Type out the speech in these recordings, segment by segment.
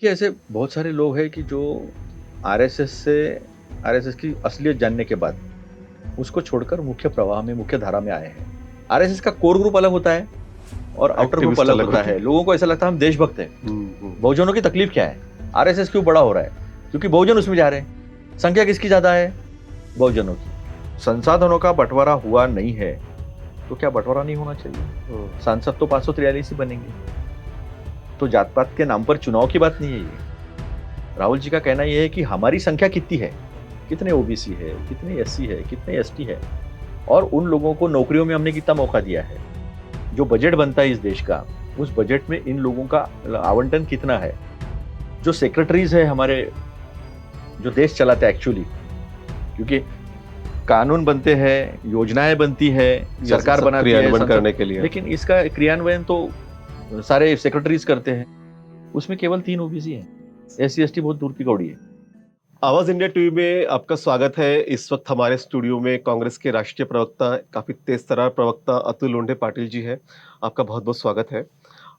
कि ऐसे बहुत सारे लोग हैं कि जो आरएसएस से आरएसएस की असलियत जानने के बाद उसको छोड़कर मुख्य प्रवाह में, मुख्य धारा में आए हैं। आरएसएस का कोर ग्रुप अलग होता है और आउटर ग्रुप एक्टिविस्ट अलग अलग होता होते है। हैं। लोगों को ऐसा लगता है हम देशभक्त हैं। हुँ। बहुजनों की तकलीफ क्या है? आरएसएस क्यों बड़ा हो रहा है? क्योंकि बहुजन उसमें जा रहे हैं। संख्या किसकी ज़्यादा है? बहुजनों की। संसाधनों का बँटवारा हुआ नहीं है, तो क्या बँटवारा नहीं होना चाहिए? हुँ। सांसद तो 543 ही बनेंगे। तो जात-पात के नाम पर चुनाव की बात नहीं है ये। राहुल जी का कहना ये है कि हमारी संख्या कितनी है? कितने ओबीसी है, कितने एससी है, कितने एसटी है और उन लोगों को नौकरियों में हमने कितना मौका दिया है। जो बजट बनता है इस देश का, उस बजट में इन लोगों का आवंटन कितना है? जो सेक्रेटरीज़ है हमारे, जो देश चलाते हैं एक्चुअली, क्योंकि कानून बनते हैं, योजनाएँ बनती है, यस, सरकार सब बनाती है, क्रियान्वयन संसद, करने के लिए। लेकिन इसका क्रियान्वयन तो सारे सेक्रेटरीज़ करते हैं। उसमें केवल 3 ओबीसी हैं। एससी, एसटी बहुत दूर की कौड़ी है। आवाज़ इंडिया टीवी में आपका स्वागत है। इस वक़्त हमारे स्टूडियो में कांग्रेस के राष्ट्रीय प्रवक्ता, काफ़ी तेज़-तर्रार प्रवक्ता अतुल लोंढे पाटिल जी हैं। आपका बहुत-बहुत स्वागत है।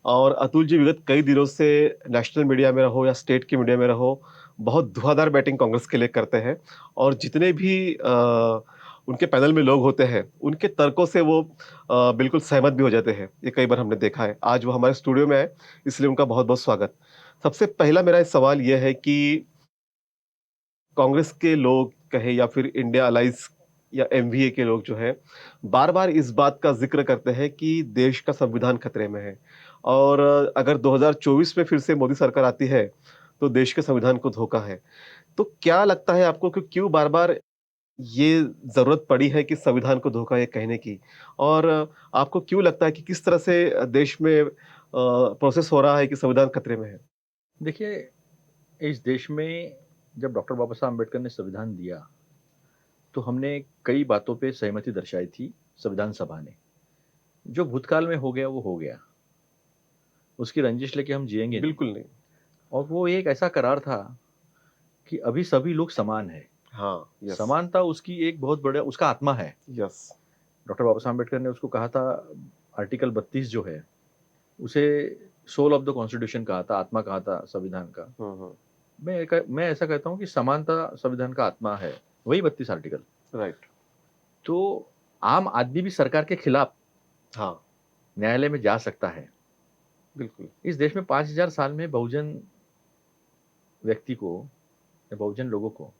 और अतुल जी विगत कई दिनों से नेशनल मीडिया में रहो या स्टेट की मीडिया में रहो, बहुत धुआंधार बैटिंग कांग्रेस के लिए करते हैं। और जितने भी उनके पैनल में लोग होते हैं, उनके तर्कों से वो बिल्कुल सहमत भी हो जाते हैं। ये कई बार हमने देखा है। आज वो हमारे स्टूडियो में आए, इसलिए उनका बहुत-बहुत स्वागत। सबसे पहला मेरा सवाल ये है कि कांग्रेस के लोग कहें या फिर इंडिया अलाइज या एमवीए के लोग जो है, बार-बार इस बात का ज़िक्र करते हैं कि देश का संविधान खतरे में है। और अगर 2024 में फिर से मोदी सरकार आती है, तो देश के संविधान को धोखा है। तो क्या लगता है आपको कि क्यों बार-बार ये ज़रूरत पड़ी है कि संविधान को धोखा है कहने की? और आपको क्यों लगता है कि किस तरह से देश में प्रोसेस हो रहा है कि संविधान खतरे में है? देखिए, इस देश में जब डॉक्टर बाबा साहब अम्बेडकर ने संविधान दिया, तो हमने कई बातों पे सहमति दर्शाई थी संविधान सभा ने। जो भूतकाल में हो गया, वो हो गया। उसकी रंजिश लेके हम जिएँगे नहीं। बिल्कुल नहीं। और वो एक ऐसा करार था कि अभी सभी लोग समान हैं। हाँ, यस, समानता उसकी एक बहुत बड़ा उसका आत्मा है। यस। डॉक्टर बाबा साहब अम्बेडकर ने उसको कहा था, आर्टिकल 32 जो है, उसे सोल ऑफ द कॉन्स्टिट्यूशन कहा था, आत्मा कहा था संविधान का। हुँ, हुँ। मैं ऐसा कहता हूँ कि समानता संविधान का आत्मा है, वही 32 आर्टिकल। राइट। तो आम आदमी भी सरकार के खिलाफ हाँ, न्यायालय में जा सकता है। बिल्कुल, इस देश में 5000 साल में बहुजन व्यक्ति को या बहुजन लोगों को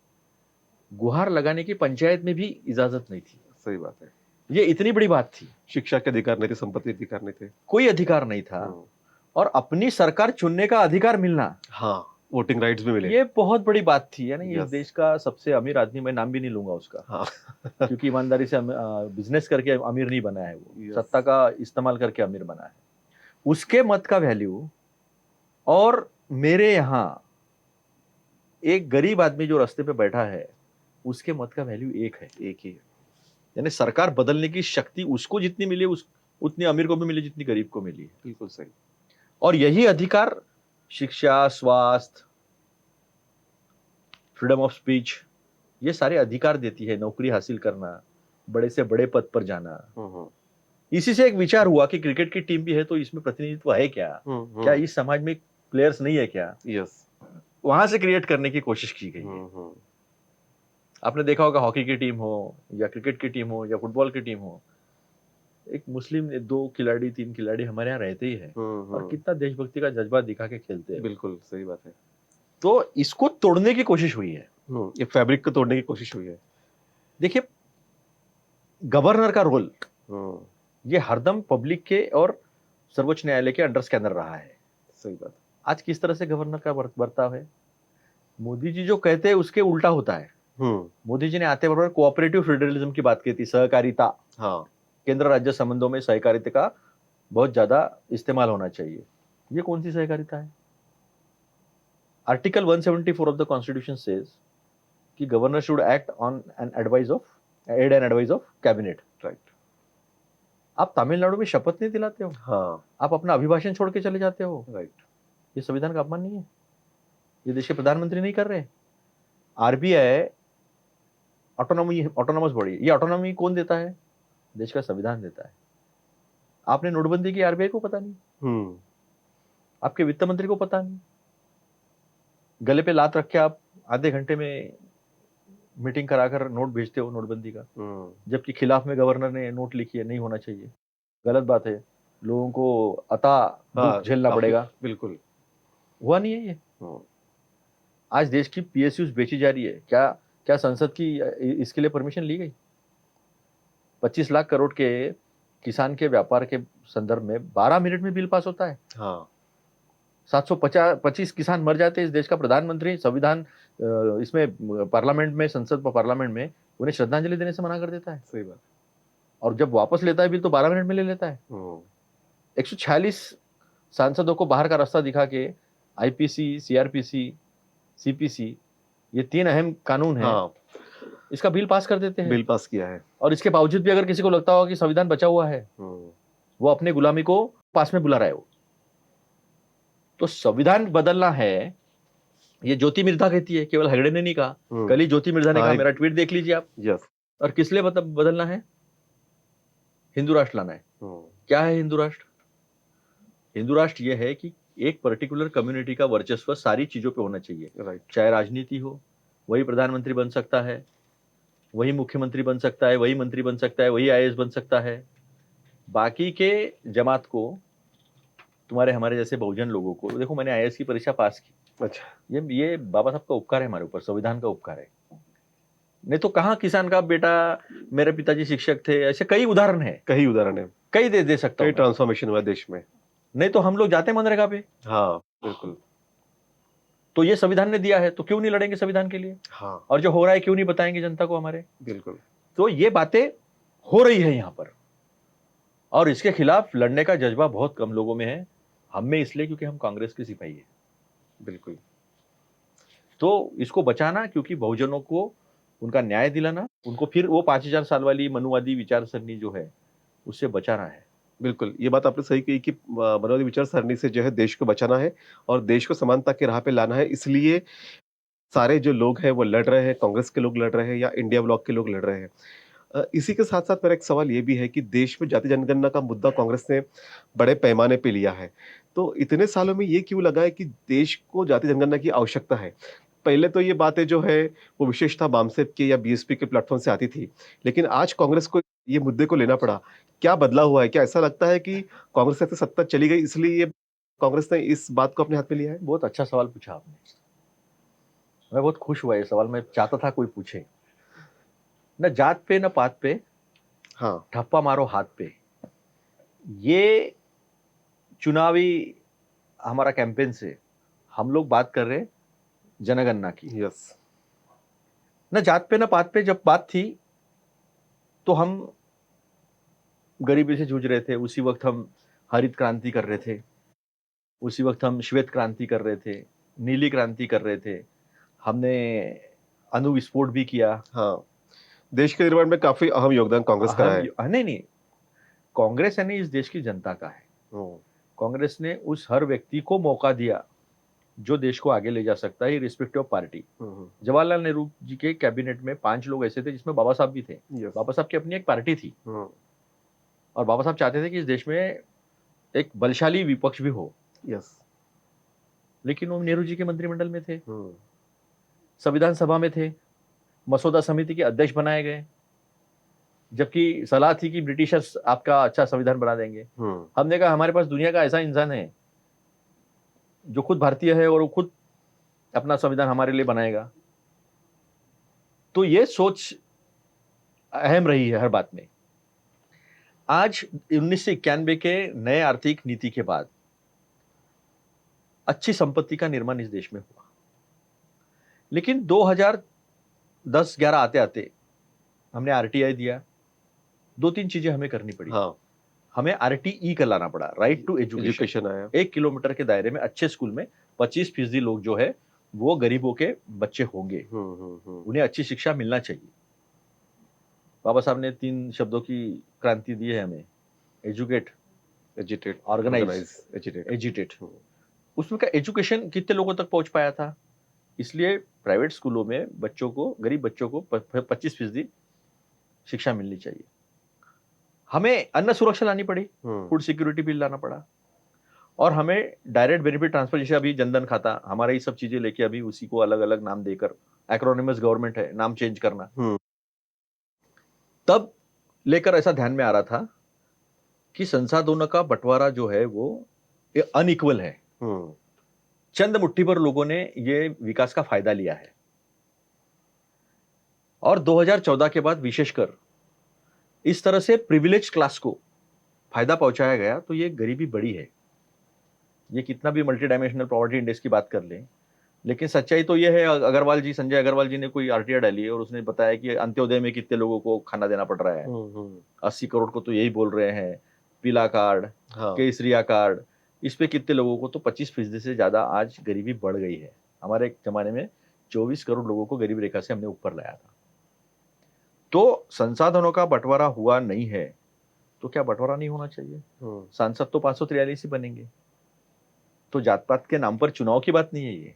गुहार लगाने की पंचायत में भी इजाज़त नहीं थी। सही बात है। ये इतनी बड़ी बात थी। शिक्षा के अधिकार नहीं थे, संपत्ति अधिकार नहीं थे। कोई अधिकार नहीं था हुँ। और अपनी सरकार चुनने का अधिकार मिलना, हाँ, वोटिंग राइट्स भी मिले। ये बहुत बड़ी बात थी। यानी इस यस, देश का सबसे अमीर आदमी, मैं नाम भी नहीं लूँगा उसका, हाँ। क्योंकि ईमानदारी से बिज़नेस करके अमीर नहीं बना है वो, यस, सत्ता का इस्तेमाल करके अमीर बना है। उसके मत का वैल्यू और मेरे यहाँ एक गरीब आदमी जो रास्ते पे बैठा है, उसके मत का वैल्यू एक है। एक ही है। यानी सरकार बदलने की शक्ति उसको जितनी मिली, उस उतनी अमीर को भी मिली जितनी गरीब को मिली है। बिल्कुल सही। और यही अधिकार शिक्षा, स्वास्थ्य, फ्रीडम ऑफ स्पीच, ये सारे अधिकार देती है। नौकरी हासिल करना, बड़े से बड़े पद पर जाना। हुँ, हुँ। इसी से एक विचार हुआ कि क्रिकेट की टीम भी है तो इसमें प्रतिनिधित्व है क्या? हुँ, क्या हुँ। इस समाज में प्लेयर्स नहीं है क्या? यस। वहाँ से क्रिएट करने की कोशिश की गई है। हुँ, हुँ। आपने देखा होगा, हॉकी की टीम हो या क्रिकेट की टीम हो या फुटबॉल की टीम हो, एक मुस्लिम 2 खिलाड़ी, 3 खिलाड़ी हमारे यहाँ रहते ही हैं हुँ, और हुँ। कितना देशभक्ति का जज़्बा दिखा के खेलते हैं वो। बिल्कुल, सही बात है। तो इसको तोड़ने की कोशिश हुई है। हुँ, ये फैब्रिक को तोड़ने की कोशिश हुई है। देखिए, गवर्नर का रोल, हुँ, ये हरदम पब्लिक के और सर्वोच्च न्यायालय के अंडर स्कैनर रहा है। सही बात। आज किस तरह से गवर्नर का बर्ताव है? मोदी जी जो कहते हैं उसके उल्टा होता है। हुँ, मोदी जी ने आते बरोबर कोऑपरेटिव फेडरलिज्म की बात की थी, सहकारिता। हाँ, केंद्र राज्य संबंधों में सहकारिता का बहुत ज़्यादा इस्तेमाल होना चाहिए। ये कौन-सी सहकारिता है? Article 174 of the constitution says कि governor should act on an advice of aid and advice of cabinet. Right. आप तमिलनाडु में शपथ नहीं दिलाते हो, हाँ, आप अपना अभिभाषण छोड़ के चले जाते हो। राइट। ये संविधान का अपमान नहीं है? ये देश के प्रधानमंत्री नहीं कर रहे? आरबीआई ऑटोनॉमस बॉडी, ये ऑटोनॉमी कौन देता है? देश का संविधान देता है। आपने नोटबंदी की, आरबीआई को पता नहीं, हुँ, आपके वित्त मंत्री को पता नहीं, गले पे लात रख के आप आधे घंटे में मीटिंग कराकर नोट भेजते हो नोटबंदी का, जबकि खिलाफ में गवर्नर ने नोट लिखी है, नहीं होना चाहिए, गलत बात है, लोगों को अता हाँ, दुख झेलना काफी पड़ेगा। बिल्कुल। हुआ नहीं है ये। हम्म, आज देश की पीएसयूज बेची जा रही है, क्या क्या संसद की इसके लिए परमिशन ली गई? 25 लाख करोड़ के किसान के व्यापार के संदर्भ में 12 मिनट में बिल पास होता है। हाँ 725 किसान मर जाते हैं, इस देश का प्रधानमंत्री संविधान इसमें पार्लियामेंट में, संसद पार्लियामेंट में उन्हें श्रद्धांजलि देने से मना कर देता है, सही बात। और जब वापस लेता है बिल तो 12 मिनट में ले लेता है। 146 सांसदों को बाहर का रास्ता दिखा के आईपीसी, सीआरपीसी, सीपीसी, ये 3 अहम कानून हैं, हाँ इसका बिल पास कर देते हैं। बिल पास किया है। और इसके बावजूद भी अगर किसी को लगता हो कि संविधान बचा हुआ है, वो अपने गुलामी को पास में बुला रहे हो। तो संविधान बदलना है, ये ज्योति मिर्धा कहती है, केवल हेगड़े ने नहीं कहा, कल ही ज्योति मिर्धा ने हाँ, कहा, मेरा ट्वीट देख लीजिए आप। यस। और किस लिए बदलना है? हिंदू राष्ट्र लाना है। क्या है हिंदू राष्ट्र? हिंदू राष्ट्र यह है कि एक पर्टिकुलर कम्युनिटी का वर्चस्व सारी चीजों पे होना चाहिए, राइट। चाहे राजनीति हो, वही प्रधानमंत्री बन सकता है, वही मुख्यमंत्री बन सकता है, वही मंत्री बन सकता है, वही आईएएस बन सकता है। बाकी के जमात को, तुम्हारे हमारे जैसे बहुजन लोगों को, देखो मैंने आईएएस की परीक्षा पास की, अच्छा, ये बाबा साहब का उपकार है हमारे ऊपर, संविधान का उपकार है। नहीं तो कहाँ किसान का बेटा, मेरे पिताजी शिक्षक थे, ऐसे कई उदाहरण है, कई उदाहरण है, कई दे सकता कई हूं मैं। ट्रांसफॉर्मेशन हुआ देश में। नहीं तो हम लोग जाते मनरेगा पे। हाँ बिल्कुल। तो ये संविधान ने दिया है, तो क्यों नहीं लड़ेंगे संविधान के लिए? हाँ और जो हो रहा है क्यों नहीं बताएंगे जनता को हमारे? बिल्कुल। तो ये बातें हो रही है यहाँ पर, और इसके खिलाफ लड़ने का जज्बा बहुत कम लोगों में है, हम में इसलिए क्योंकि हम कांग्रेस के सिपाही है। बिल्कुल। तो इसको बचाना, क्योंकि बहुजनों को उनका न्याय दिलाना, उनको फिर वो 5000 साल वाली मनुवादी विचारसरणी जो है उससे बचाना है। बिल्कुल, ये बात आपने सही कही कि मनोवादी विचार सरणी से जो है देश को बचाना है और देश को समानता की राह पे लाना है। इसलिए सारे जो लोग हैं वो लड़ रहे हैं, कांग्रेस के लोग लड़ रहे हैं या इंडिया ब्लॉक के लोग लड़ रहे हैं। इसी के साथ-साथ मेरा एक सवाल ये भी है कि देश में जाति जनगणना का मुद्दा कांग्रेस ने बड़े पैमाने पे लिया है। तो इतने सालों में ये क्यों लगा है कि देश को जाति जनगणना की आवश्यकता है? पहले तो ये बातें जो है वो विशेषतः वामसेप के या बीएसपी के प्लेटफ़ॉर्म से आती थी। लेकिन आज कांग्रेस को ये मुद्दे को लेना पड़ा। क्या बदला हुआ है? क्या ऐसा लगता है कि कांग्रेस की सत्ता चली गई इसलिए ये कांग्रेस ने इस बात को अपने हाथ में लिया है? बहुत अच्छा सवाल पूछा आपने, मैं बहुत खुश हुआ ये सवाल, मैं चाहता था कोई पूछे। न जात पे न पात पे, हाँ, ठप्पा मारो हाथ पे, ये चुनावी हमारा कैंपेन से हम लोग बात कर रहे हैं जनगणना की। यस। न जात पे न पात पे जब बात थी तो हम गरीबी से जूझ रहे थे, उसी वक्त हम हरित क्रांति कर रहे थे, उसी वक्त हम श्वेत क्रांति कर रहे थे, नीली क्रांति कर रहे थे, हमने अणु विस्फोट भी किया। हाँ, देश के निर्माण में काफ़ी अहम योगदान कांग्रेस का रहा है। नहीं, कांग्रेस है नहीं, इस देश की जनता का है। हुँ, कांग्रेस ने उस हर व्यक्ति को मौका दिया जो देश को आगे ले जा सकता है, रिस्पेक्टिव ऑफ पार्टी। हुँ, जवाहरलाल नेहरू जी के कैबिनेट में 5 लोग ऐसे थे जिसमें बाबा साहब भी थे। यस। बाबा साहब की अपनी एक पार्टी थी, हुँ, और बाबा साहब चाहते थे कि इस देश में एक बलशाली विपक्ष भी हो, यस। लेकिन वो नेहरू जी के मंत्रिमंडल में थे, हुँ, संविधान सभा में थे, मसौदा समिति के अध्यक्ष बनाए गए, जबकि सलाह थी कि ब्रिटिशर्स आपका अच्छा संविधान बना देंगे। हुँ, हमने कहा हमारे पास दुनिया का ऐसा इंसान है जो खुद भारतीय है और वो खुद अपना संविधान हमारे लिए बनाएगा। तो ये सोच अहम रही है हर बात में। आज 1991 के नए आर्थिक नीति के बाद अच्छी संपत्ति का निर्माण इस देश में हुआ, लेकिन 2010-11 आते आते हमने आरटीआई दिया, 2-3 चीजें हमें करनी पड़ी। हाँ, हमें आरटीई का लाना पड़ा, राइट टू एजुकेशन आया। 1 किलोमीटर के दायरे में अच्छे स्कूल में 25% लोग जो है वो गरीबों के बच्चे होंगे, उन्हें अच्छी शिक्षा मिलना चाहिए। बाबा साहब ने 3 शब्दों की क्रांति दी है हमें, एजुकेट, एजिटेट, ऑर्गेनाइज, एजिटेट। उसमें का एजुकेशन कितने लोगों तक पहुंच पाया था? इसलिए प्राइवेट स्कूलों में बच्चों को, गरीब बच्चों को 25% शिक्षा मिलनी चाहिए। हमें अन्न सुरक्षा लानी पड़ी, फूड सिक्योरिटी बिल लाना पड़ा, और हमें डायरेक्ट बेनिफिट ट्रांसफर, जैसे अभी जनधन खाता, हमारा ये सब चीजें लेके अभी उसी को अलग अलग नाम देकर, एक्रोनिमस गवर्नमेंट है, नाम चेंज करना, तब लेकर ऐसा ध्यान में आ रहा था कि संसाधनों का बंटवारा जो है वो अनइक्वल है। चंद मुट्ठी भर लोगों ने ये विकास का फायदा लिया है, और 2014 के बाद विशेषकर इस तरह से प्रिविलेज क्लास को फायदा पहुंचाया गया, तो ये गरीबी बढ़ी है। ये कितना भी मल्टी डायमेंशनल पॉवर्टी इंडेक्स की बात कर लें, लेकिन सच्चाई तो ये है, अग्रवाल जी, संजय अग्रवाल जी ने कोई आरटीआई डाली है और उसने बताया कि अंत्योदय में कितने लोगों को खाना देना पड़ रहा है। 80 करोड़ को तो यही बोल रहे हैं, पीला कार्ड, केसरिया कार्ड, इस पे कितने लोगों को, तो 25% से ज्यादा आज गरीबी बढ़ गई है। हमारे एक जमाने में 24 करोड़ लोगों को गरीबी रेखा से हमने ऊपर लाया था। तो संसाधनों का बंटवारा हुआ नहीं है, तो क्या बंटवारा नहीं होना चाहिए? सांसद तो 543 ही बनेंगे, तो जात पात के नाम पर चुनाव की बात नहीं है ये।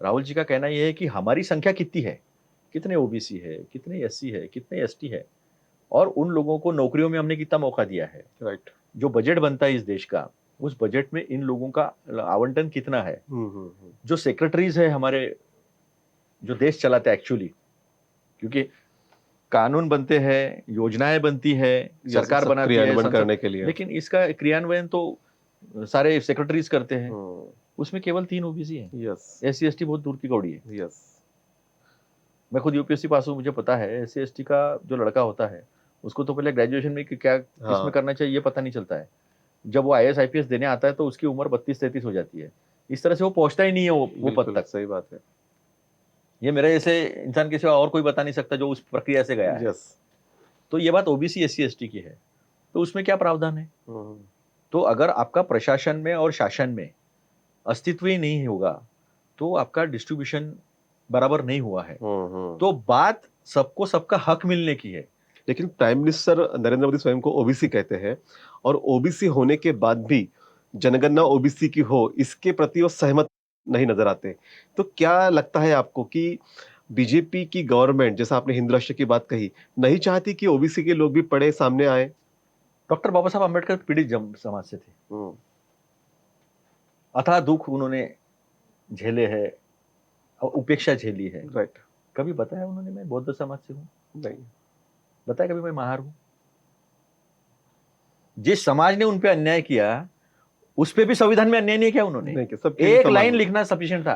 राहुल जी का कहना यह है कि हमारी संख्या कितनी है, कितने ओबीसी है, कितने एससी है, कितने एसटी है, और उन लोगों को नौकरियों में हमने कितना मौका दिया है। राइट। जो बजट बनता है इस देश का, उस बजट में इन लोगों का आवंटन कितना है। जो सेक्रेटरीज है हमारे, जो देश चलाते हैं एक्चुअली, क्योंकि कानून बनते हैं, योजनाएं बनती है, सरकार बनाती है करने के लिए, लेकिन इसका क्रियान्वयन तो सारे सेक्रेटरीज करते हैं। उसमें केवल 3 ओबीसी हैं। यस। एससी एसटी बहुत दूर की कौड़ी है। यस। मैं खुद यूपीएससी पास हूँ, मुझे पता है एससी एसटी का जो लड़का होता है उसको तो पहले ग्रेजुएशन में क्या किसमें करना चाहिए ये पता नहीं चलता है। जब वो आईएएस आईपीएस देने आता है तो उसकी उम्र 32-33 हो जाती है। इस तरह से वो पहुंचता ही नहीं है वो पद तक। सही बात है। ये मेरे जैसे इंसान के सिवा और कोई बता नहीं सकता जो उस प्रक्रिया से गया है। तो ये बात ओबीसी एससी एसटी की है, तो उसमें क्या प्रावधान है? तो अगर आपका प्रशासन में और शासन में अस्तित्व ही नहीं होगा तो आपका डिस्ट्रीब्यूशन बराबर नहीं हुआ है। तो बात सबको सबका हक मिलने की है। लेकिन प्राइम मिनिस्टर नरेंद्र मोदी स्वयं को ओबीसी कहते हैं, और ओबीसी होने के बाद भी जनगणना ओबीसी की हो, इसके प्रति वो सहमत नहीं नजर आते। तो क्या लगता है आपको कि बीजेपी की गवर्नमेंट, जैसा आपने हिंदू राष्ट्र की बात कही, नहीं चाहती कि ओबीसी के लोग भी पढ़े, सामने आए? डॉक्टर बाबा साहब अम्बेडकर पीड़ित समाज से थे। अथाह दुख उन्होंने झेले है और उपेक्षा झेली है। राइट। कभी बताया उन्होंने मैं बौद्ध समाज से हूं? नहीं बताया कभी मैं महार हूं? जिस समाज ने उनपे अन्याय किया उस पे भी संविधान में अन्याय नहीं किया उन्होंने। एक लाइन लिखना सफिशिएंट था।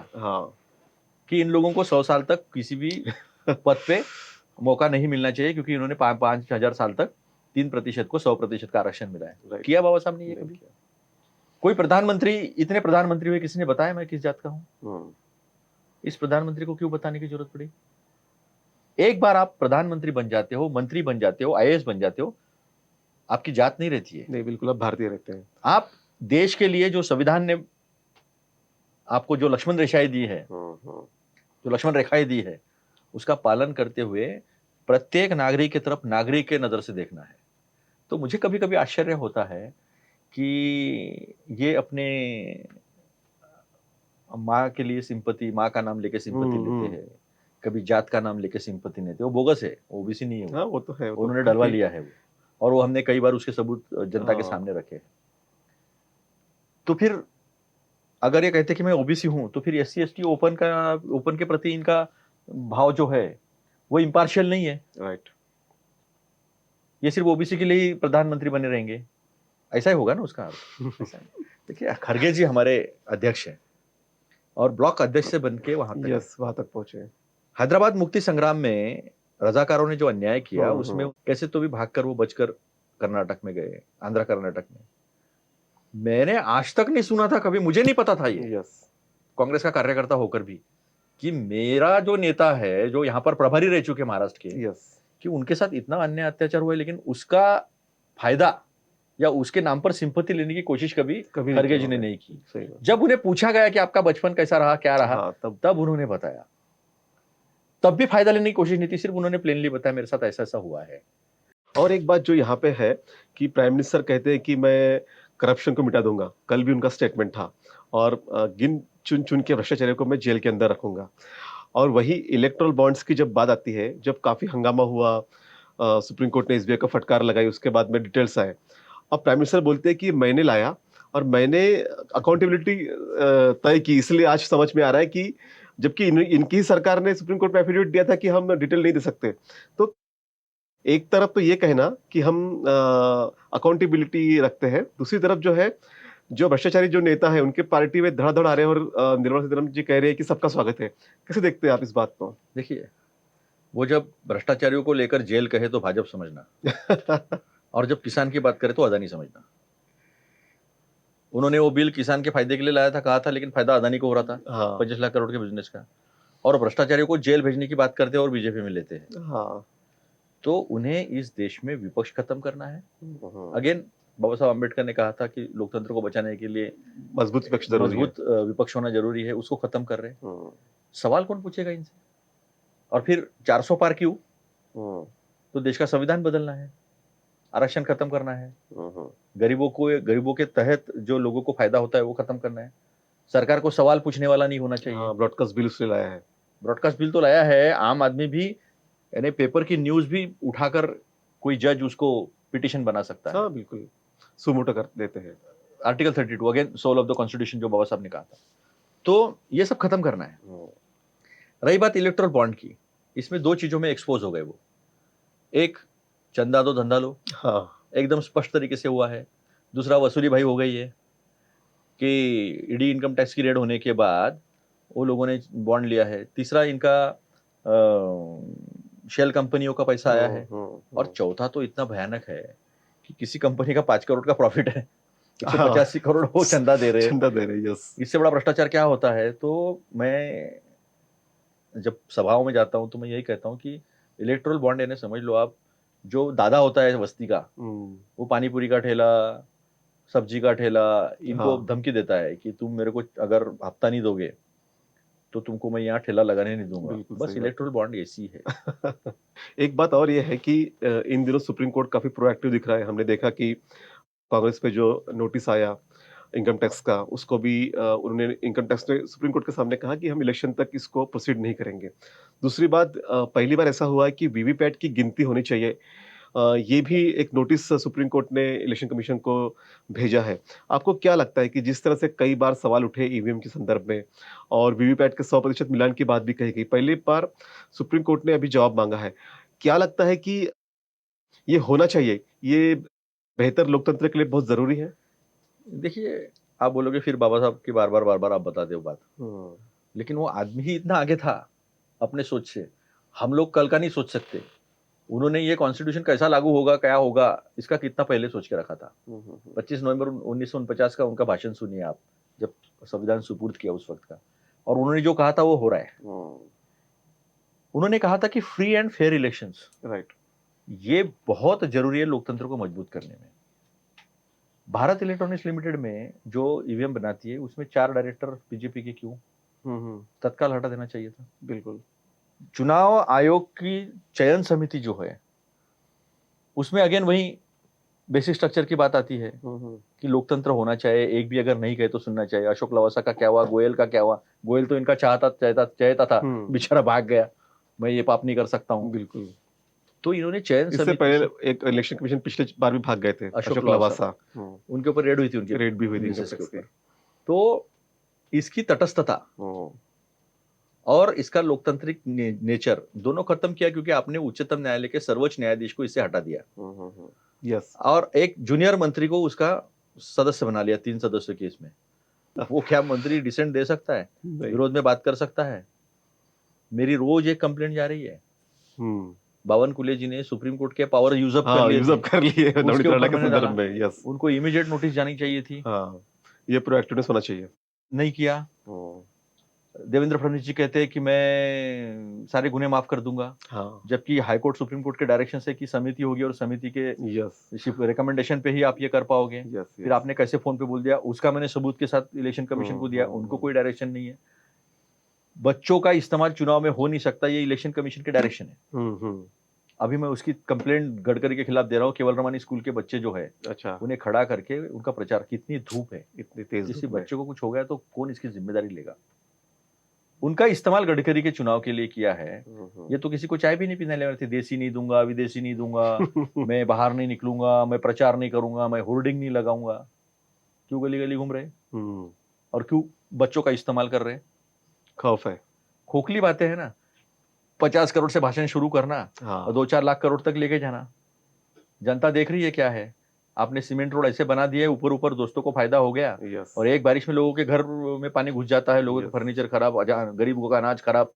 कि इन लोगों को 100 साल तक किसी भी पद पे मौका नहीं मिलना चाहिए, क्योंकि इन्होंने 5,000 साल तक 3% को 100% का आरक्षण मिला है। किया बाबा साहब ने ये कभी? कोई प्रधानमंत्री, इतने प्रधानमंत्री हुए, किसी ने बताया मैं किस जात का हूं? इस प्रधानमंत्री को क्यों बताने की जरूरत पड़ी? एक बार आप प्रधानमंत्री बन जाते हो, मंत्री बन जाते हो, आईएएस बन जाते हो, आपकी जात नहीं रहती है। नहीं, बिल्कुल, आप भारतीय रहते हैं। आप देश के लिए जो संविधान ने आपको जो लक्ष्मण रेखाएं दी है, जो लक्ष्मण रेखाएं दी है, उसका पालन करते हुए प्रत्येक नागरिक की तरफ नागरिक के नजर से देखना है। तो मुझे कभी कभी आश्चर्य होता है कि ये अपने माँ के लिए सिंपति, माँ का नाम लेके सिंपति लेते हैं, कभी जात का नाम लेके सिंपति लेते हैं। वो बोगस है, ओबीसी नहीं है। वो तो है, उन्होंने डलवा लिया है वो, और वो हमने कई बार उसके सबूत जनता के सामने रखे हैं। तो फिर अगर ये कहते कि मैं ओबीसी हूं, तो फिर एससी एसटी ओपन के प्रति इनका भाव जो है वो इम्पार्शियल नहीं है। राइट। ये सिर्फ ओबीसी के लिए ही प्रधानमंत्री बने रहेंगे, ऐसा ही होगा ना उसका अर्थ। देखिए, खड़गे जी हमारे अध्यक्ष हैं और ब्लॉक अध्यक्ष से बन के वहां तक पहुंचे। हैदराबाद मुक्ति संग्राम में रजाकारों ने जो अन्याय किया उसमें कैसे तो भी भागकर वो बचकर कर्नाटक में गए, आंध्र कर्नाटक में। मैंने आज तक नहीं सुना था कभी, मुझे नहीं पता था ये, कांग्रेस का कार्यकर्ता होकर भी, कि मेरा जो नेता है जो यहाँ पर प्रभारी रह चुके महाराष्ट्र के, कि उनके साथ इतना अन्याय अत्याचार हुआ है, लेकिन उसका फायदा या उसके नाम पर सिंपत्ति लेने की कोशिश कभी खड़गे जी ने नहीं की। जब उन्हें पूछा गया कि आपका बचपन कैसा रहा, क्या रहा, तब उन्होंने बताया। तब भी फायदा लेने की कोशिश नहीं थी, सिर्फ उन्होंने प्लेनली बताया मेरे साथ ऐसा ऐसा हुआ है। और एक बात जो यहाँ पे है कि प्राइम मिनिस्टर कहते हैं कि मैं करप्शन को मिटा दूंगा, कल भी उनका स्टेटमेंट था, और गिन चुन के भ्रष्टाचारियों को मैं जेल के अंदर रखूंगा। और वही इलेक्ट्रल बॉन्ड्स की जब बात आती है, जब काफी हंगामा हुआ, सुप्रीम कोर्ट ने एसबीआई को फटकार लगाई, उसके बाद में डिटेल्स आए, अब प्राइम मिनिस्टर बोलते हैं कि मैंने लाया और मैंने अकाउंटेबिलिटी तय की, इसलिए आज समझ में आ रहा है कि जबकि इनकी ही सरकार ने सुप्रीम कोर्ट में एफिडेविट दिया था कि हम डिटेल नहीं दे सकते। तो एक तरफ तो ये कहना कि हम अकाउंटेबिलिटी रखते हैं, दूसरी तरफ जो है, जो भ्रष्टाचारी जो नेता है उनके पार्टी में धड़ाधड़ आ रहे हैं और निर्मला सीतारमण जी कह रहे हैं कि सबका स्वागत है। कैसे देखते हैं आप इस बात को? देखिए, वो जब भ्रष्टाचारियों को लेकर जेल कहे तो भाजपा समझना, और जब किसान की बात करें तो अदानी समझना। उन्होंने वो बिल किसान के फायदे के लिए लाया था, कहा था, लेकिन फायदा अदानी को हो रहा था, हाँ 25 लाख करोड़ के बिजनेस का। और भ्रष्टाचारियों को जेल भेजने की बात करते हैं और बीजेपी में लेते हैं। हाँ। तो उन्हें इस देश में विपक्ष खत्म करना है। हम्म, अगेन, बाबा साहब अम्बेडकर ने कहा था कि लोकतंत्र को बचाने के लिए मजबूत विपक्ष जरूरी है। मजबूत विपक्ष होना जरूरी है, उसको खत्म कर रहे हैं। हम्म, सवाल कौन पूछेगा इनसे? और फिर 400 पार क्यों? हम्म, तो देश का संविधान बदलना है, आरक्षण खत्म करना है, हम्म, गरीबों के तहत जो लोगों को फायदा होता है वो खत्म करना है। सरकार को सवाल पूछने वाला नहीं होना चाहिए। हाँ, ब्रॉडकास्ट बिल उसने लाया है। ब्रॉडकास्ट बिल तो लाया है, आम आदमी भी, यानी पेपर की न्यूज भी उठाकर कोई जज उसको पिटिशन बना सकता है। हाँ बिल्कुल, सुमोटो कर देते हैं। Article 32, again soul of the constitution, जो बाबा साहब ने कहा था। तो ये सब खत्म करना है। रही बात इलेक्ट्रल बॉन्ड की, इसमें दो चीजों में एक्सपोज हो गए वो। एक, चंदा दो धंधा लो, हाँ एकदम स्पष्ट तरीके से हुआ है। दूसरा, वसूली भाई हो गई है कि ईडी इनकम टैक्स की रेड होने के बाद वो लोगों ने बॉन्ड लिया है। तीसरा, इनका शेल कंपनियों का पैसा आया है। और चौथा तो इतना भयानक है कि किसी कंपनी का 5 करोड़ का प्रॉफिट है, 185 करोड़ वो चंदा दे रहे हैं। चंदा दे रहे हैं, यस। इससे बड़ा भ्रष्टाचार क्या होता है? तो मैं जब सभाओं में जाता हूं तो मैं यही कहता हूं कि इलेक्ट्रोल बॉन्ड, यानी समझ लो आप, जो दादा होता है बस्ती का, वो पानी पूरी का ठेला, सब्जी का ठेला, इनको हाँ धमकी देता है कि तुम मेरे को अगर हफ्ता नहीं दोगे तो तुमको मैं यहाँ ठेला लगाने नहीं दूंगा। बिल्कुल बस सही बात। इलेक्ट्रोल बॉन्ड ऐसी है। एक बात और ये है कि इन दिनों सुप्रीम कोर्ट काफी प्रोएक्टिव दिख रहा है। हमने देखा कि कांग्रेस पे जो नोटिस आया इनकम टैक्स का, उसको भी उन्होंने, इनकम टैक्स ने सुप्रीम कोर्ट के सामने कहा कि हम इलेक्शन तक इसको प्रोसीड नहीं करेंगे। दूसरी बात, पहली बार ऐसा हुआ है कि वीवीपैट की गिनती होनी चाहिए। ये भी एक नोटिस सुप्रीम कोर्ट ने इलेक्शन कमीशन को भेजा है। आपको क्या लगता है कि जिस तरह से कई बार सवाल उठे ईवीएम के संदर्भ में और वीवीपैट के 100% मिलान की बात भी कही गई, पहली बार सुप्रीम कोर्ट ने अभी जवाब मांगा है। क्या लगता है कि ये होना चाहिए? ये बेहतर लोकतंत्र के लिए बहुत ज़रूरी है? देखिए, आप बोलोगे फिर बाबा साहब की बार बार आप बताते हो बात, हुँ, लेकिन वो आदमी ही इतना आगे था अपने सोच से। हम लोग कल का नहीं सोच सकते। उन्होंने ये कॉन्स्टिट्यूशन कैसा लागू होगा, क्या होगा, इसका कितना पहले सोच के रखा था। हुँ, हुँ, हुँ, 25 नवंबर 1949 का उनका भाषण सुनिए आप, जब संविधान सुपुर्द किया उस वक्त का, और उन्होंने जो कहा था वो हो रहा है। हुँ, उन्होंने कहा था कि free and fair elections, right. ये बहुत जरूरी है लोकतंत्र को मजबूत करने में। भारत इलेक्ट्रॉनिक्स लिमिटेड में जो ईवीएम बनाती है, उसमें 4 डायरेक्टर बीजेपी के क्यों? हुँ, हुँ, तत्काल हटा देना चाहिए था। बिल्कुल। चुनाव आयोग की चयन समिति जो है, उसमें अगेन वही बेसिक स्ट्रक्चर की बात आती है हुँ, हुँ, कि लोकतंत्र होना चाहिए, एक भी अगर नहीं कहे तो सुनना चाहिए। अशोक लवासा का क्या हुआ, गोयल का क्या हुआ? गोयल तो इनका चाहता था, हुँ, बेचारा भाग गया, मैं ये पाप नहीं कर सकता हूँ। बिल्कुल। तो इन्होंने चयन इससे समिति पहले से, एक इलेक्शन कमीशन पिछले बार भी भाग गए थे, अशोक अशोक लवासा, लवासा। हुँ, उनके ऊपर रेड हुई थी, उनके रेड भी हुई थी इनकम बिजनेस के टैक्स की। ऊपर। तो इसकी तटस्थता हुँ, और इसका लोकतांत्रिक नेचर दोनों खत्म किया, क्योंकि आपने उच्चतम न्यायालय के सर्वोच्च न्यायाधीश को इससे हटा दिया हुँ, हुँ, हुँ, यस। और एक जूनियर मंत्री को उसका सदस्य बना लिया 3 सदस्यों के इसमें। वो क्या मंत्री डिसेंट दे सकता है? नहीं। विरोध में बात कर सकता है? मेरी रोज एक कंप्लेंट जा रही है। हुँ, बावन कुले जी ने सुप्रीम कोर्ट के पावर यूज अप कर हाँ, लिए यूज़ थे, अप कर लिए उसके नवनीत राणा ऊपर के मैंने संदर्भ डाला। में, यस। उनको इमीडिएट नोटिस जानी चाहिए थी, हाँ, ये प्रोएक्टिवनेस होना चाहिए। नहीं किया। हुँ, देवेंद्र फडणवीस जी कहते हैं कि मैं सारे गुने माफ कर दूंगा, हाँ, जबकि हाई कोर्ट सुप्रीम कोर्ट के डायरेक्शन से कि समिति होगी और समिति के यस, रिकमेंडेशन पे ही आप ये कर पाओगे। यस, फिर यस। आपने कैसे फोन पे बोल दिया, उसका मैंने सबूत के साथ इलेक्शन कमीशन को दिया, हुँ, उनको हुँ, कोई डायरेक्शन नहीं है। बच्चों का इस्तेमाल चुनाव में हो नहीं सकता, ये इलेक्शन कमीशन के डायरेक्शन है। हुँ, हुँ, अभी मैं उसकी कंप्लेंट गडकरी के खिलाफ दे रहा हूँ। केवल रमानी स्कूल के बच्चे जो है, अच्छा, उन्हें खड़ा करके उनका प्रचार, कितनी धूप है, इतनी तेज़ किसी धूप में। बच्चे को कुछ हो गया तो कौन इसकी जिम्मेदारी लेगा? उनका इस्तेमाल गडकरी के चुनाव के लिए किया है। हुँ, हुँ। ये तो किसी को चाय भी नहीं पीने वाले थे। देसी नहीं दूंगा, विदेशी नहीं दूंगा, मैं बाहर नहीं निकलूंगा, मैं प्रचार नहीं करूंगा, मैं होर्डिंग नहीं लगाऊंगा। क्यों गली गली घूम रहे हैं हम्म, और क्यों बच्चों का इस्तेमाल कर रहे हैं? खौफ है। खोखली बातें हैं ना। 50 करोड़ से भाषण शुरू करना और हाँ, 2-4 लाख करोड़ तक लेके जाना। जनता देख रही है क्या है। आपने सीमेंट रोड ऐसे बना दिए, ऊपर ऊपर दोस्तों को फायदा हो गया यस, और एक बारिश में लोगों के घर में पानी घुस जाता है, लोगों के यस, फर्नीचर खराब, गरीबों का अनाज खराब,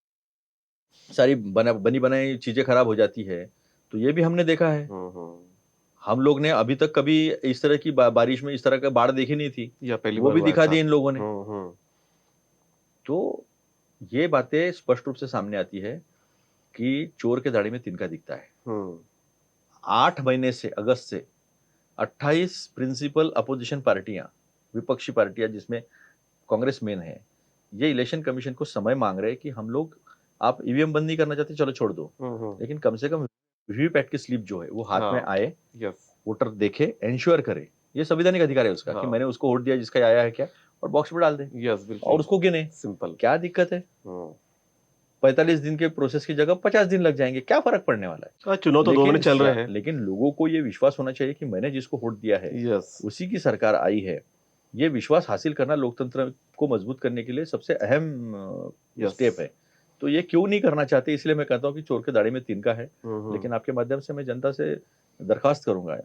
सारी बनी बनाई चीजें खराब हो जाती है। तो ये भी हमने देखा है। हम्म, हम लोग ने अभी तक कभी इस तरह की बारिश में इस तरह का बाढ़ देखी नहीं थी। या पहली वो बार भी हुआ दिखा ऐसा। दी इन लोगों ने। हम्म, तो ये बातें स्पष्ट रूप से सामने आती है कि चोर के दाढ़ी में तिनका दिखता है। हम्म, 8 महीने से, अगस्त से 28 प्रिंसिपल अपोजिशन पार्टियां, विपक्षी पार्टियां जिसमें कांग्रेस मेन है, ये इलेक्शन कमीशन को समय मांग रहे हैं कि हम लोग, आप ईवीएम बंद नहीं करना चाहते चलो छोड़ दो, लेकिन कम से कम वीवीपैट की स्लिप जो है वो हाथ में हाँ, आए, यस, वोटर देखे, एंश्योर करे। ये संवैधानिक अधिकार है उसका कि हाँ, मैंने उसको वोट दिया जिसका आया है क्या, और बॉक्स में डाल दे यस, और बिल्कुल, उसको गिने। सिंपल। क्या दिक्कत है? 45 दिन के प्रोसेस की जगह 50 दिन लग जाएंगे, क्या फर्क पड़ने वाला है? हाँ, चुनाव तो 2 महीने चल रहे हैं। लेकिन लोगों को ये विश्वास होना चाहिए कि मैंने जिसको वोट दिया है यस, उसी की सरकार आई है। ये विश्वास हासिल करना लोकतंत्र को मजबूत करने के लिए सबसे अहम यस, स्टेप है। तो ये क्यों नहीं करना चाहते, इसलिए मैं कहता हूँ कि चोर के दाढ़ी में तिनका है। हम्म, लेकिन आपके माध्यम से मैं जनता से दरखास्त करूंगा,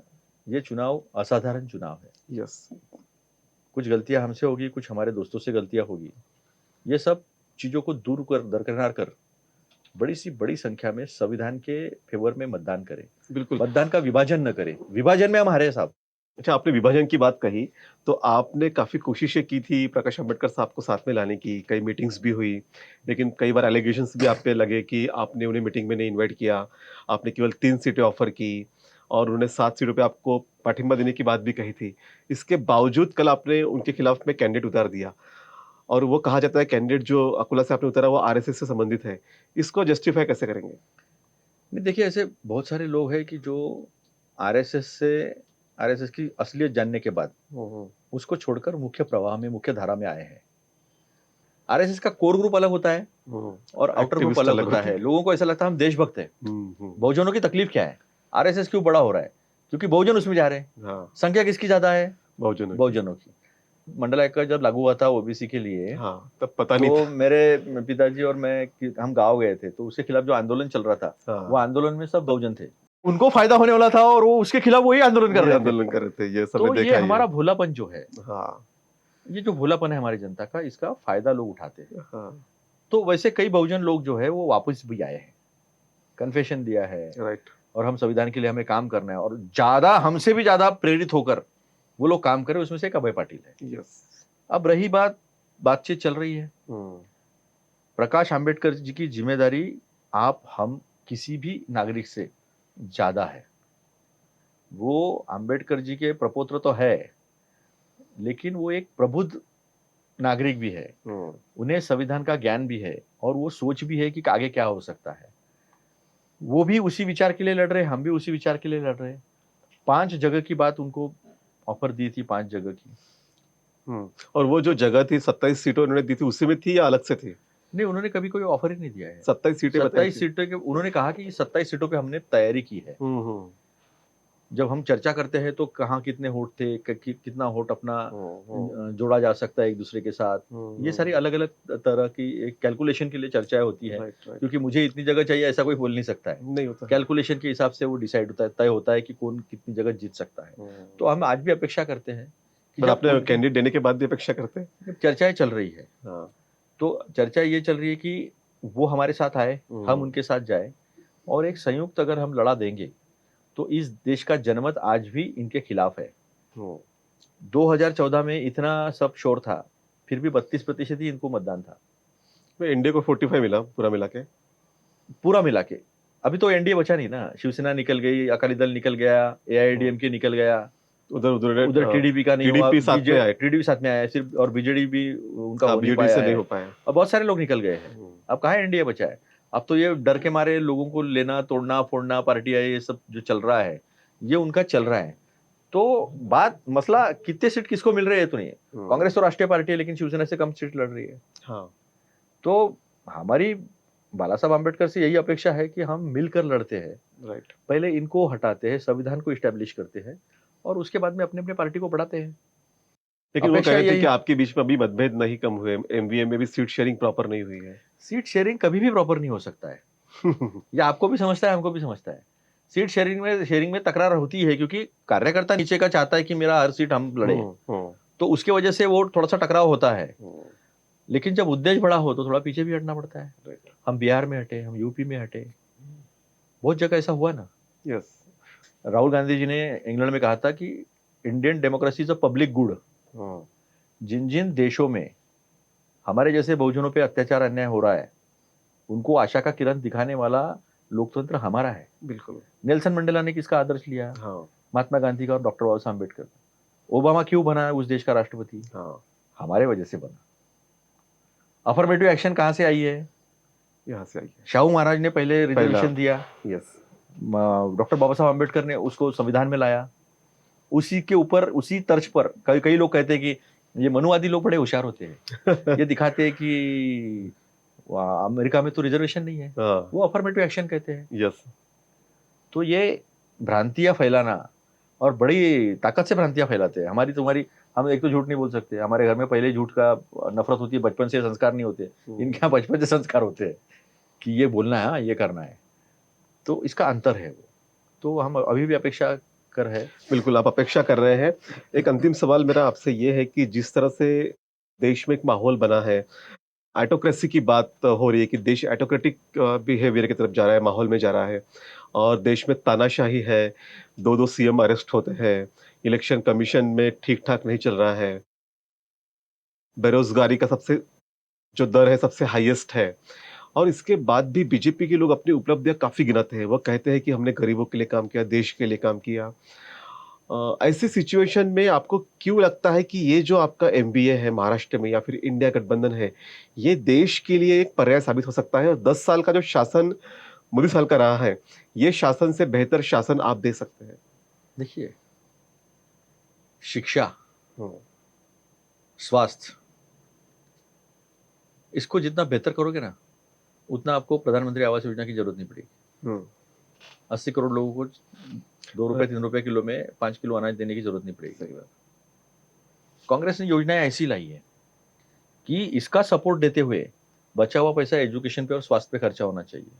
ये चुनाव असाधारण चुनाव है। यस, कुछ गलतियां हमसे होगी, कुछ हमारे दोस्तों से गलतियां होगी। ये सब चीजों को दूर कर, दरकिनार कर, बड़ी संख्या में संविधान के फेवर में मतदान करें। बिल्कुल। मतदान का विभाजन न करें। विभाजन में हम हारे साहब। अच्छा, आपने विभाजन की बात कही, तो आपने काफ़ी कोशिशें की थी प्रकाश अम्बेडकर साहब को साथ में लाने की, कई मीटिंग्स भी हुई, लेकिन कई बार एलिगेशंस भी आप पे लगे कि आपने उन्हें मीटिंग में नहीं इनवाइट किया, आपने केवल 3 सीटें ऑफ़र की और उन्होंने 7 सीटों पे आपको पाठिंबा देने की बात भी कही थी। इसके बावजूद कल आपने उनके खिलाफ में कैंडिडेट उतार दिया और वो कहा जाता है कैंडिडेट जो अकोला से आपने उतारा वो आरएसएस से संबंधित है। इसको जस्टिफाई कैसे करेंगे? नहीं, देखिए ऐसे बहुत सारे लोग हैं कि जो आरएसएस से, आरएसएस की असलियत जानने के बाद हुँ, हुँ। उसको छोड़कर मुख्य प्रवाह में, मुख्य धारा में आए हैं। आरएसएस का कोर ग्रुप अलग होता है हुँ, और आउटर ग्रुप एक्टिविस्ट अलग अलग होता होते है। हैं। लोगों को ऐसा लगता है हम देशभक्त हैं। हुँ। बहुजनों की तकलीफ क्या है? आरएसएस क्यों बड़ा हो रहा है? क्योंकि बहुजन उसमें जा रहे हैं। हाँ, संख्या किसकी ज्यादा है? बहुजनों की। बहुजनों की। मंडल आयोग का जब लागू हुआ था ओबीसी के लिए, हाँ, तब पता नहीं तो था। मेरे पिताजी और मैं हम गांव गए थे, तो उसके खिलाफ जो आंदोलन चल रहा था, वो हाँ, आंदोलन में सब बहुजन थे। उनको फायदा होने वाला था और वो उसके खिलाफ वही आंदोलन कर ये रहे थे। आंदोलन कर रहे थे, ये सबने तो ये देखा ही है। हमारा भोलापन जो है, हाँ, ये जो भोलापन है हमारी जनता का, इसका फायदा लोग उठाते हैं। हाँ, तो वैसे कई बहुजन लोग जो है वो वापस भी आए हैं, कन्फेशन दिया है राइट। और हम संविधान के लिए हमें काम करना है, और ज्यादा, हमसे भी ज्यादा प्रेरित होकर वो लोग काम करें। उसमें से एक अभय पाटिल है। यस। अब रही बातचीत चल रही है। हुँ, प्रकाश आंबेडकर जी की जिम्मेदारी आप हम किसी भी नागरिक से ज्यादा है। वो आंबेडकर जी के प्रपौत्र तो है, लेकिन वो एक प्रबुद्ध नागरिक भी है। हुँ, उन्हें संविधान का ज्ञान भी है और वो सोच भी है कि आगे क्या हो सकता है। वो भी उसी विचार के लिए लड़ रहे हैं, हम भी उसी विचार के लिए लड़ रहे हैं। 5 जगह की बात उनको ऑफर दी थी, 5 जगह की। हुँ। और वो जो जगह थी 27 सीटें उन्होंने दी थी, उसी में थी या अलग से थी? नहीं, उन्होंने कभी कोई ऑफर ही नहीं दिया है। 27 सीटें बताई 27 थी। सीटों के उन्होंने कहा कि 27 सीटों पे हमने तैयारी की है। हुँ। जब हम चर्चा करते हैं तो कहाँ कितने वोट थे, कितना वोट अपना हुँ। जोड़ा जा सकता है एक दूसरे के साथ। ये सारी अलग अलग तरह की एक कैलकुलेशन के लिए चर्चाएं होती है, राइट, राइट। क्योंकि मुझे इतनी जगह चाहिए ऐसा कोई बोल नहीं सकता है। नहीं होता है। कैलकुलेशन के हिसाब से वो डिसाइड होता है, तय होता है कि कौन कितनी जगह जीत सकता है। हुँ। तो हम आज भी अपेक्षा करते हैं कि पर जब आपने कैंडिडेट देने के बाद भी अपेक्षा करते हैं? जब चर्चाएं चल रही है, हाँ। तो चर्चा ये चल रही है कि वो हमारे साथ आए, हम उनके साथ जाए, और एक संयुक्त अगर हम लड़ा देंगे तो इस देश का जनमत आज भी इनके खिलाफ है। हुँ। 2014 में इतना सब शोर था, फिर भी 32% ही इनको मतदान था, मैं इंडिया को 45 मिला पूरा मिला के। पूरा मिला के। अभी तो एनडीए बचा नहीं ना, शिवसेना निकल गई, अकाली दल निकल गया, एआईएडीएमके निकल गया, उधर उधर उधर टीडीपी का नहीं हुआ, टीडीपी साथ में आए। टीडीपी साथ में आया है सिर्फ, और बीजेडी भी उनका हाँ, हो नहीं बीजेडी पाया से नहीं है। हो पाया। अब बहुत सारे लोग निकल गए हैं। हुँ। अब कहाँ एनडीए बचा है? अब तो ये डर के मारे लोगों को लेना, तोड़ना, फोड़ना, पार्टियां, ये सब जो चल रहा है, ये उनका चल रहा है। तो बात, मसला कितने सीट किसको मिल रहे हैं तो नहीं है। हुँ। कांग्रेस तो राष्ट्रीय पार्टी है, लेकिन शिवसेना से कम सीट लड़ रही है। हाँ, तो हमारी बाला साहब आंबेडकर से यही अपेक्षा है कि हम मिलकर लड़ते हैं, राइट। पहले इनको हटाते हैं, संविधान को इस्टेब्लिश करते हैं, और उसके बाद में अपने अपने पार्टी को बढ़ाते हैं। लेकिन वो कह अपेक्षा रहे थे यही कि आपके बीच में अभी मतभेद नहीं कम हुए, एमवीए में भी सीट शेयरिंग प्रॉपर नहीं हुई है। सीट शेयरिंग कभी भी प्रॉपर नहीं हो सकता है। ये आपको भी समझता है, हमको भी समझता है। सीट शेयरिंग में तकरार होती है क्योंकि कार्यकर्ता नीचे का चाहता है कि मेरा हर सीट हम लड़े, हम्म, तो उसके वजह से वो थोड़ा-सा टकराव होता है। हम्म, लेकिन जब उद्देश्य बड़ा हो तो थोड़ा पीछे भी हटना पड़ता है। राइट, हम बिहार में हटे, हम यूपी में हटे, बहुत जगह ऐसा हुआ ना। यस, राहुल गांधी जी ने इंग्लैंड में कहा था कि Indian democracy is a public good. हाँ, जिन-जिन देशों में हमारे जैसे बहुजनों पे अत्याचार अन्याय हो रहा है, उनको आशा का किरण दिखाने वाला लोकतंत्र हमारा है। बिल्कुल, नेल्सन मंडेला ने किसका आदर्श लिया? हाँ, महात्मा गांधी का और डॉक्टर बाबा साहब अम्बेडकर का। ओबामा क्यों बना उस देश का राष्ट्रपति? हाँ, हमारे वजह से बना। अफर्मेटिव एक्शन कहाँ से आई है? यहाँ से आई है, शाहू महाराज ने पहले पहला, रिजर्वेशन दिया, यस, डॉक्टर बाबा साहब अम्बेडकर ने उसको संविधान में लाया। उसी के ऊपर, उसी तर्ज पर कई कई लोग कहते हैं कि ये मनुवादी लोग बड़े होशियार होते हैं। ये दिखाते हैं कि अमेरिका में तो रिजर्वेशन नहीं है, हाँ, वो अफर्मेटिव एक्शन कहते हैं। यस, तो ये भ्रांतियां फैलाना, और बड़ी ताकत से भ्रांतियां फैलाते हैं। हमारी तुम्हारी, हम एक तो झूठ नहीं बोल सकते, हमारे घर में पहले झूठ का नफरत होती है, बचपन से संस्कार नहीं होते। इनके यहाँ बचपन से संस्कार होते हैं कि ये बोलना है, हाँ, ये करना है। तो इसका अंतर है वो। तो हम अभी भी अपेक्षा कर है। बिल्कुल, आप अपेक्षा कर रहे हैं। एक अंतिम सवाल मेरा आपसे ये है कि जिस तरह से देश में एक माहौल बना है, ऑटोक्रेसी की बात हो रही है कि देश ऑटोक्रेटिक बिहेवियर की तरफ जा रहा है, माहौल में जा रहा है और देश में तानाशाही है, 2-2 सीएम अरेस्ट होते हैं, इलेक्शन कमीशन में ठीक-ठाक नहीं चल रहा है, बेरोज़गारी का सबसे जो दर है सबसे हाईएस्ट है और इसके बाद भी बीजेपी के लोग अपनी उपलब्धियाँ काफ़ी गिनाते हैं। वो कहते हैं कि हमने गरीबों के लिए काम किया, देश के लिए काम किया। ऐसी सिचुएशन में आपको क्यों लगता है कि ये जो आपका एमबीए है महाराष्ट्र में या फिर इंडिया गठबंधन है, ये देश के लिए एक पर्याय साबित हो सकता है और 10 साल का जो शासन मोदी साल का रहा है, ये शासन से बेहतर शासन आप दे सकते हैं? देखिए, शिक्षा, हुँ, स्वास्थ्य, इसको जितना बेहतर करोगे ना, उतना आपको प्रधानमंत्री आवास योजना की जरूरत नहीं पड़ेगी। हुँ, 80 करोड़ लोगों को 2 रुपए 3 रुपए किलो में 5 किलो अनाज देने की जरूरत नहीं सही पड़ेगी। बात। कांग्रेस ने योजनाएं ऐसी लाई है कि इसका सपोर्ट देते हुए बचा हुआ पैसा एजुकेशन पे और स्वास्थ्य पे खर्चा होना चाहिए।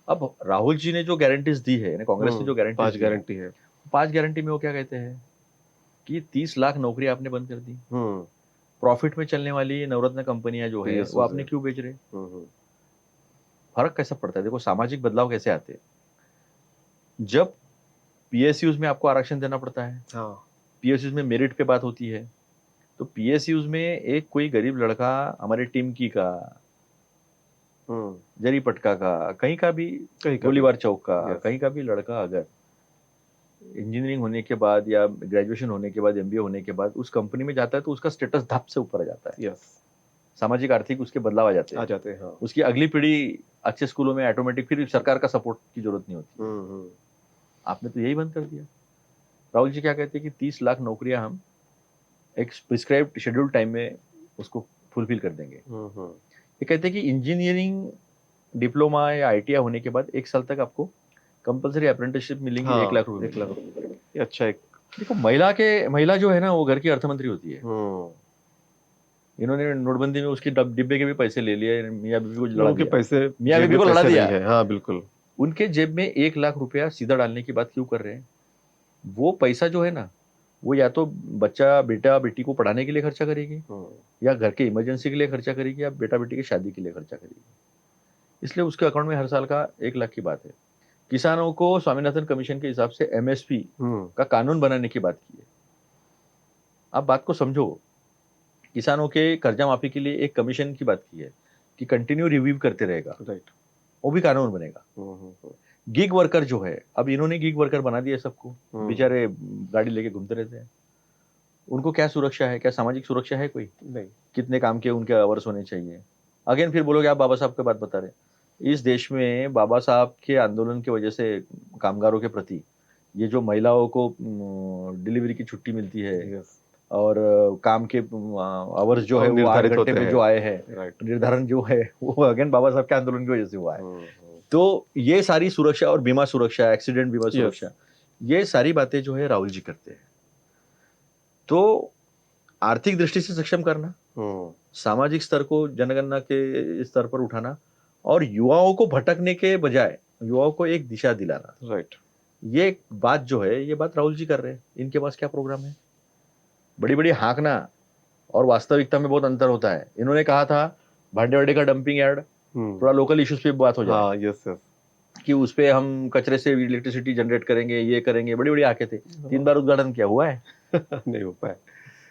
अब राहुल जी ने जो गारंटीज दी है, कांग्रेस ने जो गारंटीज 5 दी है, गारंटी है। 5 गारंटी में वो क्या कहते हैं कि 30 लाख नौकरी आपने बंद कर दी। हुँ, प्रॉफिट में चलने वाली नवरत्न कंपनियां जो है, वो पीएसयूज़ आपने है। क्यों बेच रहे? हुँ, हुँ, फर्क कैसा पड़ता है? देखो, सामाजिक बदलाव कैसे आते हैं। जब पीएसयूज में आपको आरक्षण देना पड़ता है, हाँ, पीएसयूज में मेरिट पे बात होती है, तो पीएसयूज में एक कोई गरीब लड़का हमारे टिमकी का, हुँ, जरी पटका का, कहीं का भी, कहीं का भी। गोलीबार चौक का, यस, कहीं का भी लड़का अगर इंजीनियरिंग होने के बाद या ग्रेजुएशन होने के बाद, एमबीए होने के बाद उस कंपनी में जाता है, तो उसका स्टेटस धप से ऊपर आ जाता है। यस, सामाजिक आर्थिक उसके बदलाव आ जाते आ हैं। जाते हैं, हाँ। उसकी अगली पीढ़ी अच्छे स्कूलों में ऑटोमेटिक, फिर सरकार का सपोर्ट की जरूरत नहीं होती। हुँ, हुँ, आपने तो यही बंद कर दिया। राहुल जी क्या कहते हैं कि 30 लाख नौकरियां हम एक प्रिस्क्राइब्ड शेड्यूल टाइम में उसको फुलफिल कर देंगे। हुँ, हुँ, ये कहते हैं कि इंजीनियरिंग डिप्लोमा या आईटीआई होने के बाद 1 साल तक आपको कंपलसरी अप्रेंटिसशिप मिलेंगी, 1 हाँ, लाख रुपए 1 लाख मिलेंगे। रुपए। ये अच्छा एक देखो, महिला जो है ना, वो घर की अर्थमंत्री होती है। हुँ, इन्होंने नोटबंदी में उसकी डिब्बे के भी पैसे ले लिए, मियाँ बीबी को लड़ा लोगों के दिया। पैसे मियाँ जेब बीबी में को लड़ा पैसे दिया। नहीं है। हाँ, बिल्कुल। उनके जेब में 1 लाख रुपया सीधा डालने की बात क्यों कर रहे हैं? वो पैसा जो है ना, वो या तो बच्चा बेटा बेटी को पढ़ाने के लिए खर्चा करेगी, हुँ, या घर के इमरजेंसी के लिए खर्चा करेगी, या बेटा बेटी की शादी के लिए खर्चा करेगी। इसलिए उसके अकाउंट में हर साल का 1 लाख की बात है। किसानों को स्वामीनाथन कमीशन के हिसाब से एमएसपी हुँ, का कानून बनाने की बात की है। आप बात को समझो, किसानों के कर्जा माफी के लिए एक कमीशन की बात की है कि कंटिन्यू रिव्यू करते रहेगा, राइट। वो भी कानून बनेगा। हुँ, हुँ, हुँ, गिग वर्कर जो है, अब इन्होंने गिग वर्कर बना दिया सबको, हुँ, बेचारे गाड़ी लेके घूमते रहते हैं। उनको क्या सुरक्षा है? क्या सामाजिक सुरक्षा है कोई? नहीं। कितने काम के उनके आवर्स होने चाहिए? अगेन फिर बोलोगे आप बाबा साहब की बात बता रहे हैं। इस देश में बाबा साहब के आंदोलन की वजह से कामगारों के प्रति ये जो महिलाओं को डिलीवरी की छुट्टी मिलती है, यस, और काम के आवर्स जो है अब वो 8 निर्धारित घंटे होते में हैं। जो आए हैं, राइट। निर्धारण जो है वो अगेन बाबा साहब के आंदोलन की वजह से हुआ है। हुँ, हुँ, तो ये सारी सुरक्षा और बीमा सुरक्षा, एक्सीडेंट बीमा यस, सुरक्षा, ये सारी बातें जो है राहुल जी करते हैं। तो आर्थिक दृष्टि से सक्षम करना, सामाजिक स्तर को जनगणना के स्तर पर उठाना और युवाओं को भटकने के बजाय युवाओं को एक दिशा दिलाना। राइट। ये बात जो है, ये बात राहुल जी कर रहे हैं। इनके पास क्या प्रोग्राम है? बड़ी बड़ी हाँकना और वास्तविकता में बहुत अंतर होता है। इन्होंने कहा था भांडे वाडे का डंपिंग यार्ड, थोड़ा लोकल इश्यूज पे बात हो जाए। हाँ, यस यस। कि उस पे हम कचरे से इलेक्ट्रिसिटी जनरेट करेंगे, ये करेंगे, बड़ी बड़ी आंखें थे। 3 बार उद्घाटन किया, हुआ है? नहीं हो पाया।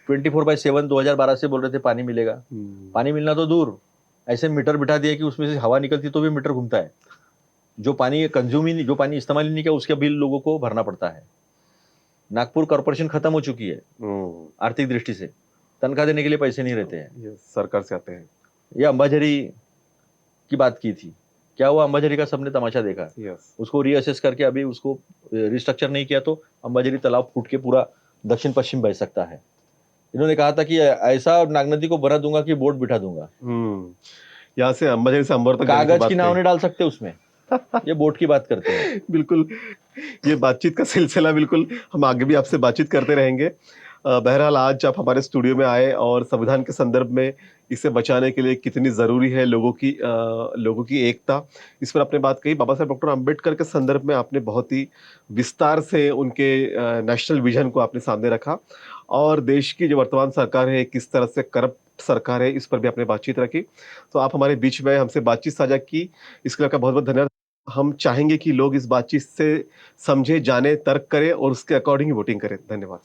24/7 2012 से बोल रहे थे पानी मिलेगा। पानी मिलना तो दूर, ऐसे मीटर बिठा दिया कि उसमें से हवा निकलती तो भी मीटर घूमता है। जो पानी कंज्यूम ही नहीं, जो पानी इस्तेमाल ही नहीं किया, उसका बिल लोगों को भरना पड़ता है। नागपुर कॉर्पोरेशन खत्म हो चुकी है आर्थिक दृष्टि से, तनख्वाह देने के लिए पैसे नहीं रहते हैं। यस, सरकार से आते हैं। ये अंबाझरी की बात की थी, क्या हुआ? अंबाझरी का सबने तमाशा देखा। यस। उसको रीअसेस करके अभी उसको रिस्ट्रक्चर नहीं किया तो अंबाझरी तालाब फूट के पूरा दक्षिण पश्चिम बह सकता है। इन्होंने कहा था कि ऐसा नाग नदी को बना दूंगा कि बोट बिठा दूंगा। यहाँ से अंबाझरी से अंबर तक जाने कागज बात की नाव कही। नहीं डाल सकते उसमें, ये बोट की बात करते हैं। बिल्कुल, ये बातचीत का सिलसिला बिल्कुल हम आगे भी आपसे बातचीत करते रहेंगे। बहरहाल आज आप हमारे स्टूडियो में आए और संविधान के संदर्भ में इसे बचाने के लिए कितनी ज़रूरी है लोगों की एकता, इस पर आपने बात कही। बाबा साहब डॉक्टर अम्बेडकर के संदर्भ में आपने बहुत ही विस्तार से उनके नेशनल विजन को आपने सामने रखा और देश की जो वर्तमान सरकार है किस तरह से करप्ट सरकार है, इस पर भी आपने बातचीत रखी। तो आप हमारे बीच में हमसे बातचीत साझा की, इसके लिए आपका बहुत बहुत धन्यवाद। हम चाहेंगे कि लोग इस बातचीत से समझे, जाने, तर्क करें और उसके अकॉर्डिंग ही वोटिंग करें। धन्यवाद।